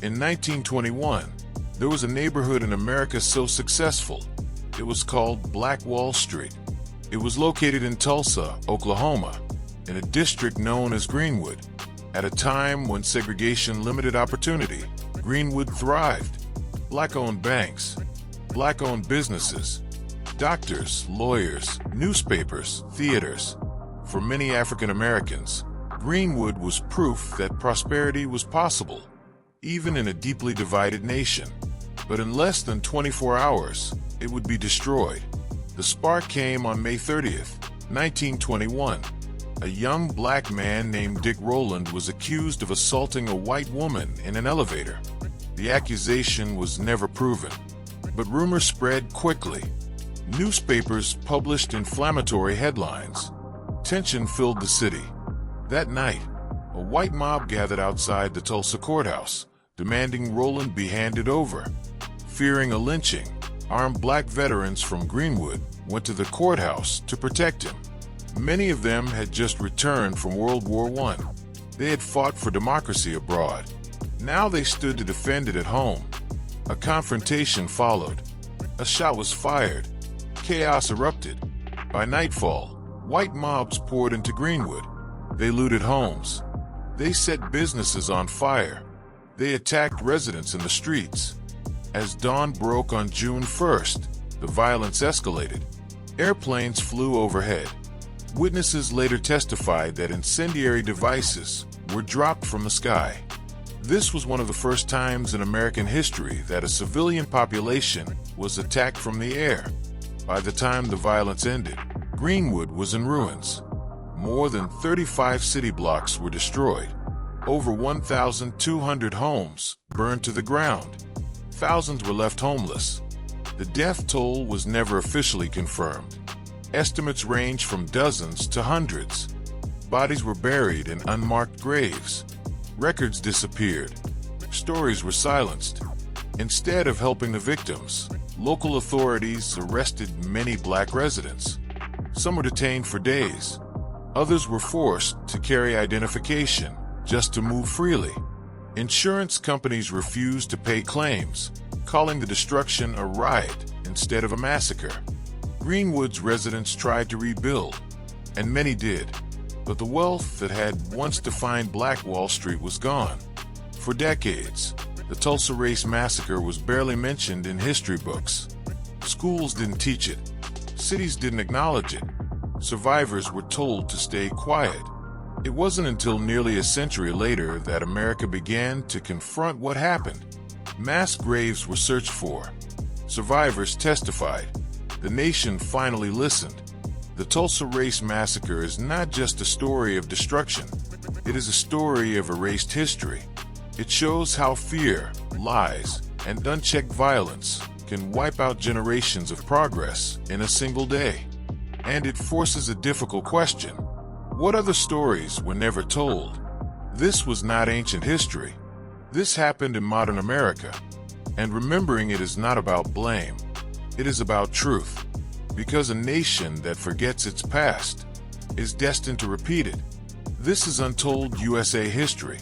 In 1921, there was a neighborhood in America so successful, it was called Black Wall Street. It was located in Tulsa, Oklahoma, in a district known as Greenwood. At a time when segregation limited opportunity, Greenwood thrived. Black-owned banks, black-owned businesses, doctors, lawyers, newspapers, theaters. For many African Americans, Greenwood was proof that prosperity was possible, even in a deeply divided nation. But in less than 24 hours, it would be destroyed. The spark came on May 30th, 1921. A young black man named Dick Rowland was accused of assaulting a white woman in an elevator. The accusation was never proven, but rumors spread quickly. Newspapers published inflammatory headlines. Tension filled the city. That night, a white mob gathered outside the Tulsa courthouse, demanding Rowland be handed over. Fearing a lynching, armed black veterans from Greenwood went to the courthouse to protect him. Many of them had just returned from World War I. They had fought for democracy abroad. Now they stood to defend it at home. A confrontation followed. A shot was fired. Chaos erupted. By nightfall, white mobs poured into Greenwood. They looted homes. They set businesses on fire. They attacked residents in the streets. As dawn broke on June 1st, the violence escalated. Airplanes flew overhead. Witnesses later testified that incendiary devices were dropped from the sky. This was one of the first times in American history that a civilian population was attacked from the air. By the time the violence ended, Greenwood was in ruins. More than 35 city blocks were destroyed. Over 1,200 homes burned to the ground. Thousands were left homeless. The death toll was never officially confirmed. Estimates range from dozens to hundreds. Bodies were buried in unmarked graves. Records disappeared. Stories were silenced. Instead of helping the victims, local authorities arrested many black residents. Some were detained for days. Others were forced to carry identification just to move freely. Insurance companies refused to pay claims, calling the destruction a riot instead of a massacre. Greenwood's residents tried to rebuild, and many did, but the wealth that had once defined Black Wall Street was gone. For decades, the Tulsa Race Massacre was barely mentioned in history books. Schools didn't teach it. Cities didn't acknowledge it. Survivors were told to stay quiet. It wasn't until nearly a century later that America began to confront what happened. Mass graves were searched for. Survivors testified. The nation finally listened. The Tulsa Race Massacre is not just a story of destruction. It is a story of erased history. It shows how fear, lies, and unchecked violence can wipe out generations of progress in a single day. And it forces a difficult question. What other stories were never told? This was not ancient history. This happened in modern America. And remembering it is not about blame. It is about truth. Because a nation that forgets its past is destined to repeat it. This is Untold USA History.